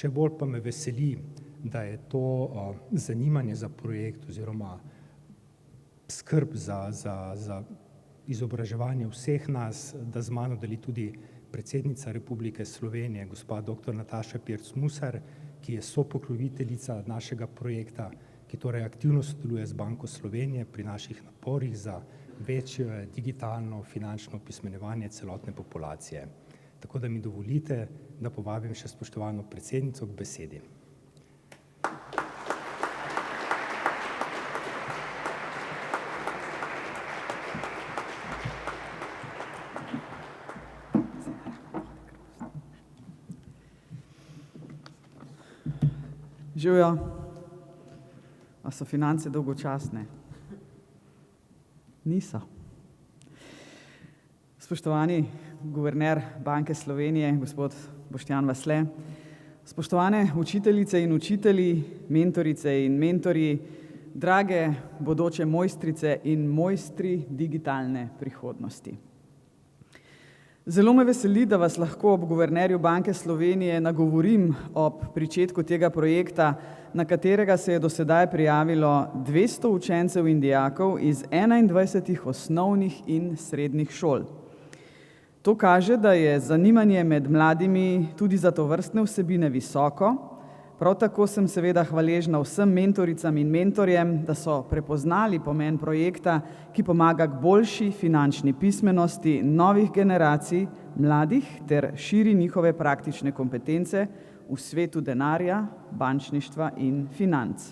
Še bolj pa me veseli, da je to zanimanje za projekt oziroma skrb za izobraževanje vseh nas, da z mano deli tudi predsednica Republike Slovenije, gospa dr. Nataša Pirc Musar, ki je sopokroviteljica našega projekta, ki torej aktivno sodeluje z Banko Slovenije pri naših naporih za večje digitalno finančno opismenjevanje celotne populacije. Tako da mi dovolite, da povabim še spoštovano predsednico k besedi. Živjo, a so finance dolgočasne? Niso. Spoštovani guverner Banke Slovenije, gospod Boštjan Vasle, spoštovane učiteljice in učitelji, mentorice in mentorji, drage bodoče mojstrice in mojstri digitalne prihodnosti. Zelo me veseli, da vas lahko ob guvernerju Banke Slovenije nagovorim ob pričetku tega projekta, na katerega se je do sedaj prijavilo 200 učencev in dijakov iz 21 osnovnih in srednjih šol. To kaže, da je zanimanje med mladimi tudi za tovrstne vsebine visoko. Prav tako sem seveda hvaležna vsem mentoricam in mentorjem, da so prepoznali pomen projekta, ki pomaga k boljši finančni pismenosti novih generacij mladih ter širi njihove praktične kompetence v svetu denarja, bančništva in financ.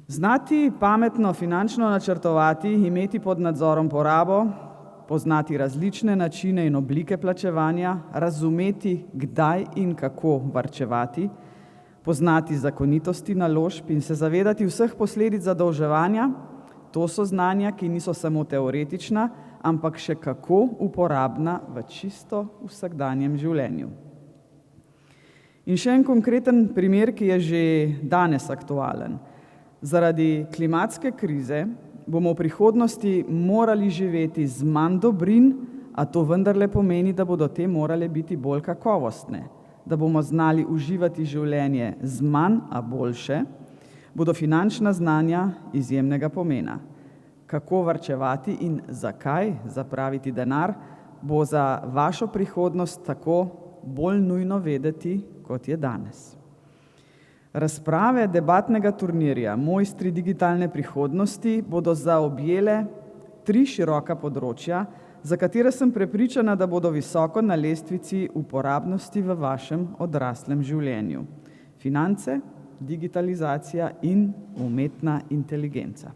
Znati pametno finančno načrtovati, imeti pod nadzorom porabo, poznati različne načine in oblike plačevanja, razumeti, kdaj in kako varčevati, poznati zakonitosti naložb in se zavedati vseh posledic zadolževanja, to so znanja, ki niso samo teoretična, ampak še kako uporabna v čisto vsakdanjem življenju. In še en konkreten primer, ki je že danes aktualen. Zaradi klimatske krize bomo v prihodnosti morali živeti z manj dobrin, a to vendarle pomeni, da bodo te morale biti bolj kakovostne. Da bomo znali uživati življenje z manj, a boljše, bodo finančna znanja izjemnega pomena. Kako varčevati in zakaj zapraviti denar, bo za vašo prihodnost tako bolj nujno vedeti, kot je danes. Razprave debatnega turnirja Mojstri digitalne prihodnosti bodo zaobjele 3 široka področja, za katere sem prepričana, da bodo visoko na lestvici uporabnosti v vašem odraslem življenju. Finance, digitalizacija in umetna inteligenca.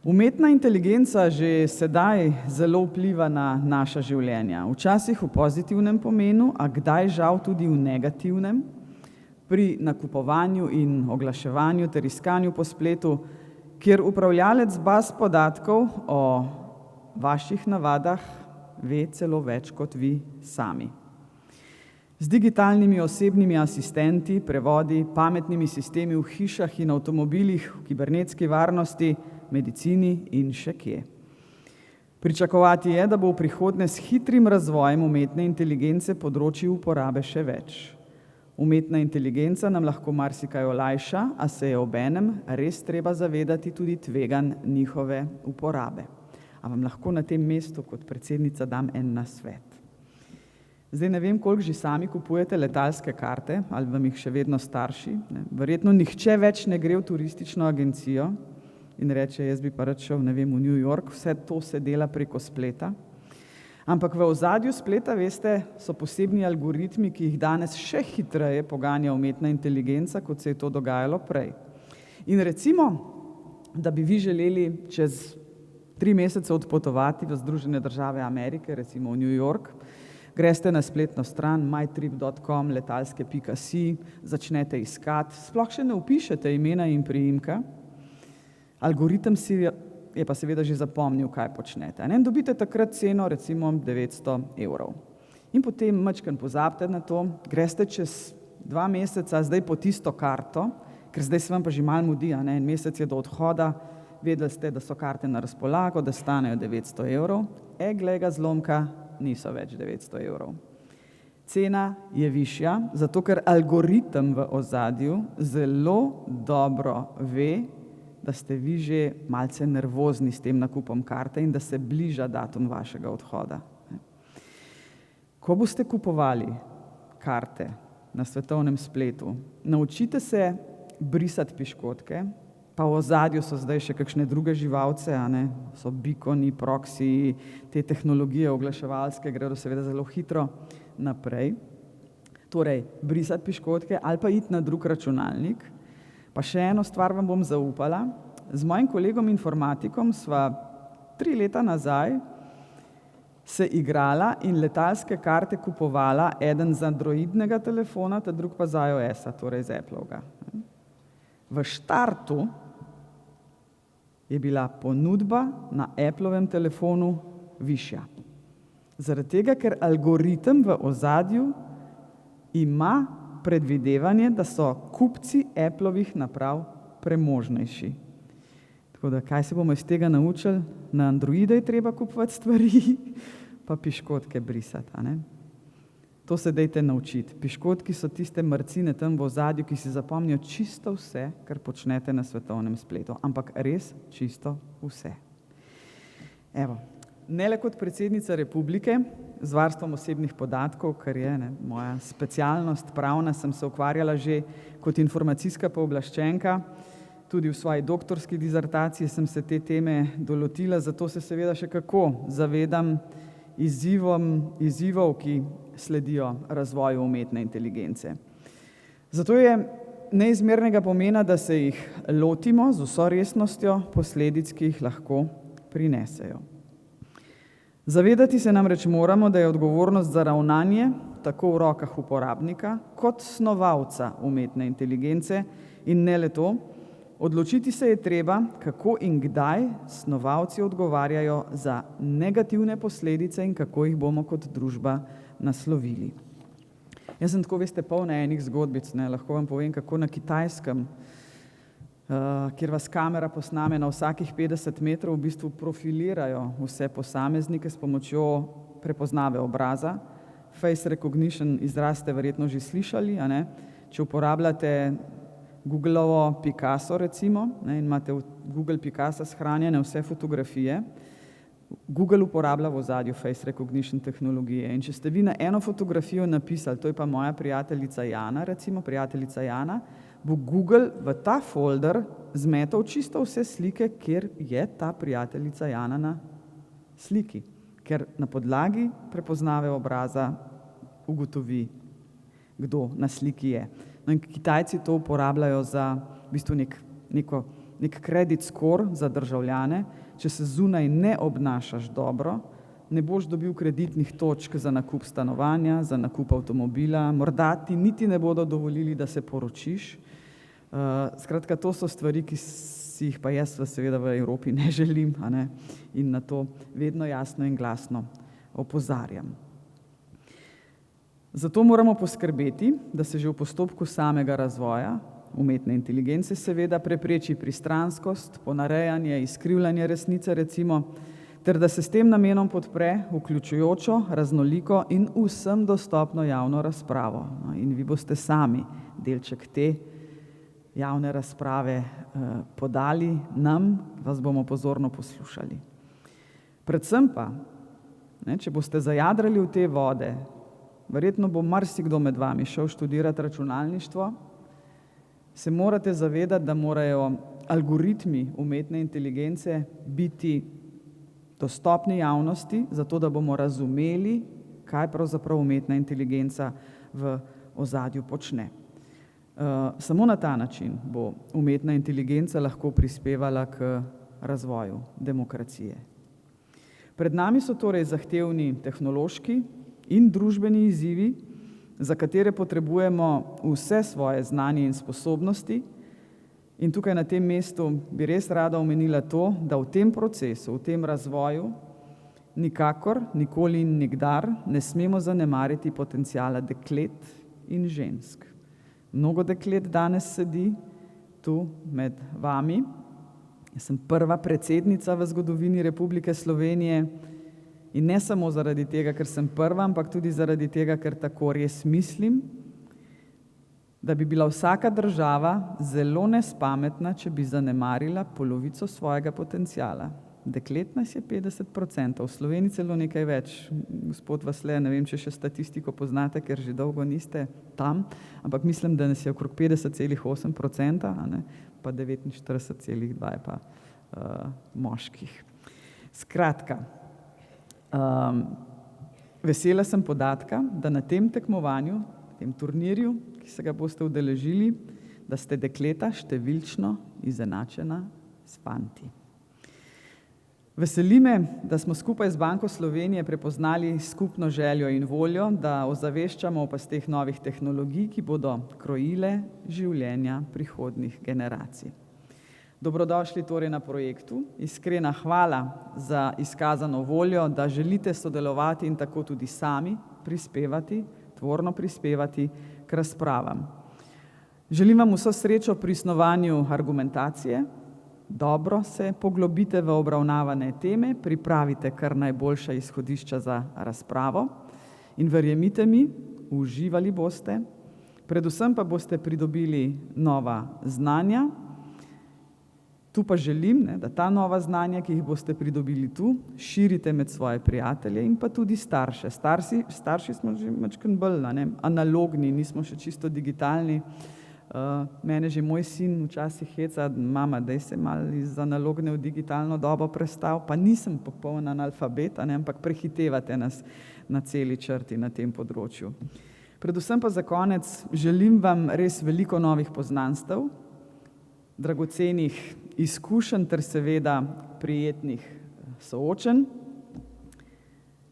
Umetna inteligenca že sedaj zelo vpliva na naša življenja, včasih v pozitivnem pomenu, a kdaj žal tudi v negativnem, pri nakupovanju in oglaševanju ter iskanju po spletu, kjer upravljalec baz podatkov o vaših navadah ve celo več kot vi sami. Z digitalnimi osebnimi asistenti, prevodi, pametnimi sistemi v hišah in avtomobilih, v kibernetski varnosti, medicini in še kje. Pričakovati je, da bo v prihodnje s hitrim razvojem umetne inteligence področij uporabe še več. Umetna inteligenca nam lahko marsikaj olajša, a se je obenem res treba zavedati tudi tveganj njihove uporabe. A vam lahko na tem mestu kot predsednica dam en nasvet. Zdaj ne vem, koliko že sami kupujete letalske karte, ali vam jih še vedno starši. Verjetno nihče več ne gre v turistično agencijo in reče, jaz bi pa rad šel, ne vem, v New York, vse to se dela preko spleta. Ampak v ozadju spleta, veste, so posebni algoritmi, ki jih danes še hitreje poganja umetna inteligenca, kot se je to dogajalo prej. In recimo, da bi vi želeli čez 3 mesece odpotovati v Združene države Amerike, recimo v New York, greste na spletno stran mytrip.com, letalske.si, začnete iskati, sploh še ne vpišete imena in priimka, algoritem si je pa seveda že zapomnil, kaj počnete. In dobite takrat ceno, recimo 900 €. In potem majčkeno pozabite na to, greste čez 2 meseca zdaj po tisto karto, ker zdaj se vam pa že malo mudi, en mesec je do odhoda, vedeli ste, da so karte na razpolago, da stanejo 900 €, glej ga zlomka, niso več 900 €. Cena je višja, zato ker algoritem v ozadju zelo dobro ve, da ste vi že malce nervozni s tem nakupom karte in da se bliža datum vašega odhoda. Ko boste kupovali karte na svetovnem spletu, naučite se brisati piškotke, pa v ozadju so zdaj še kakšne druge živalce, so bikoni, proksi, te tehnologije oglaševalske gredo seveda zelo hitro naprej. Torej, brisati piškotke ali pa iti na drug računalnik. Pa še eno stvar vam bom zaupala. Z mojim kolegom informatikom sva 3 leta nazaj se igrala in letalske karte kupovala, eden z androidnega telefona, ta drug pa z iOS-a, torej z Applovega. V štartu je bila ponudba na Applovem telefonu višja. Zaradi tega, ker algoritem v ozadju ima predvidevanje, da so kupci Applovih naprav premožnejši. Tako da, kaj se bomo iz tega naučili? Na Androide je treba kupovati stvari, pa piškotke brisati. To se dajte naučiti. Piškotki so tiste marcine tam v ozadju, ki si zapomnijo čisto vse, kar počnete na svetovnem spletu. Ampak res čisto vse. Evo, ne le kot predsednica republike z varstvom osebnih podatkov, kar je moja specialnost pravna, sem se ukvarjala že kot informacijska pooblaščenka. Tudi v svoji doktorski dizertaciji sem se te teme dolotila, zato se seveda še kako zavedam izzivov, ki sledijo razvoju umetne inteligence. Zato je neizmernega pomena, da se jih lotimo z vso resnostjo posledic, ki jih lahko prinesejo. Zavedati se namreč moramo, da je odgovornost za ravnanje tako v rokah uporabnika kot snovalca umetne inteligence in ne le to, odločiti se je treba, kako in kdaj snovalci odgovarjajo za negativne posledice in kako jih bomo kot družba naslovili. Jaz sem tako, veste, polna enih zgodbic, lahko vam povem, kako na Kitajskem, kjer vas kamera posname na vsakih 50 metrov, v bistvu profilirajo vse posameznike s pomočjo prepoznave obraza. Face recognition izraz ste verjetno že slišali, Če uporabljate Googleovo Picasso recimo, in imate v Google Picasso shranjene vse fotografije, Google uporablja v ozadju face recognition tehnologije. In če ste vi na eno fotografijo napisali, to je pa moja prijateljica Jana, recimo prijateljica Jana, bo Google v ta folder zmetal čisto vse slike, kjer je ta prijateljica Jana na sliki, ker na podlagi prepoznave obraza ugotovi, kdo na sliki je. No in Kitajci to uporabljajo za v bistvu nek credit score za državljane. Če se zunaj ne obnašaš dobro, ne boš dobil kreditnih točk za nakup stanovanja, za nakup avtomobila, morda ti niti ne bodo dovolili, da se poročiš. Skratka, to so stvari, ki si jih pa jaz seveda v Evropi ne želim, in na to vedno jasno in glasno opozarjam. Zato moramo poskrbeti, da se že v postopku samega razvoja umetne inteligence seveda prepreči pristranskost, ponarejanje, izkrivljanje resnice recimo, ter da se s tem namenom podpre vključujočo, raznoliko in vsem dostopno javno razpravo. In vi boste sami delček te javne razprave podali nam, vas bomo pozorno poslušali. Predvsem pa, če boste zajadrali v te vode, verjetno bo marsikdo med vami šel študirati računalništvo, se morate zavedati, da morajo algoritmi umetne inteligence biti dostopni javnosti, zato da bomo razumeli, kaj pravzaprav umetna inteligenca v ozadju počne. Samo na ta način bo umetna inteligenca lahko prispevala k razvoju demokracije. Pred nami so torej zahtevni tehnološki in družbeni izzivi, za katere potrebujemo vse svoje znanje in sposobnosti. In tukaj na tem mestu bi res rada omenila to, da v tem procesu, v tem razvoju nikakor, nikoli in nikdar ne smemo zanemariti potenciala deklet in žensk. Mnogo deklet danes sedi tu med vami. Jaz sem prva predsednica v zgodovini Republike Slovenije In ne samo zaradi tega, ker sem prva, ampak tudi zaradi tega, ker tako res mislim, da bi bila vsaka država zelo nespametna, če bi zanemarila polovico svojega potenciala. Deklet nas je 50%, v Sloveniji celo nekaj več. Gospod Vasle, ne vem, če še statistiko poznate, ker že dolgo niste tam, ampak mislim, da nas je okrog 50,8%, pa 49,2% je pa moških. Skratka, vesela sem podatka, da na tem tekmovanju, tem turnirju, ki se ga boste udeležili, da ste dekleta številčno izenačena s fanti. Veseli me, da smo skupaj z Banko Slovenije prepoznali skupno željo in voljo, da ozaveščamo o pasteh novih tehnologij, ki bodo krojile življenja prihodnjih generacij. Dobrodošli torej na projektu. Iskrena hvala za izkazano voljo, da želite sodelovati in tako tudi sami prispevati, tvorno prispevati k razpravam. Želim vam vso srečo pri snovanju argumentacije, dobro se poglobite v obravnavane teme, pripravite kar najboljša izhodišča za razpravo in verjemite mi, uživali boste, predvsem pa boste pridobili nova znanja. Tu pa želim, da ta nova znanja, ki jih boste pridobili tu, širite med svoje prijatelje in pa tudi starše. Starši smo že malo bolj analogni, nismo še čisto digitalni. Mene že moj sin včasih heca, mama, daj se malo iz analogne v digitalno dobo prestal, pa nisem popoln analfabet, ampak prehitevate nas na celi črti na tem področju. Predvsem pa za konec želim vam res veliko novih poznanstev, dragocenih izkušenj ter seveda prijetnih soočenj.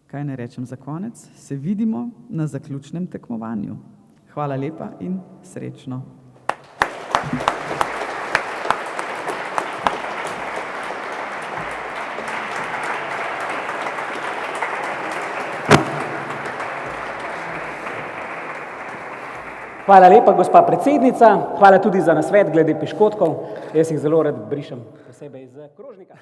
Kaj ne rečem za konec? Se vidimo na zaključnem tekmovanju. Hvala lepa in srečno. Hvala lepa, gospa predsednica. Hvala tudi za nasvet glede piškotkov. Jaz jih zelo rad brišem posebej iz krožnika.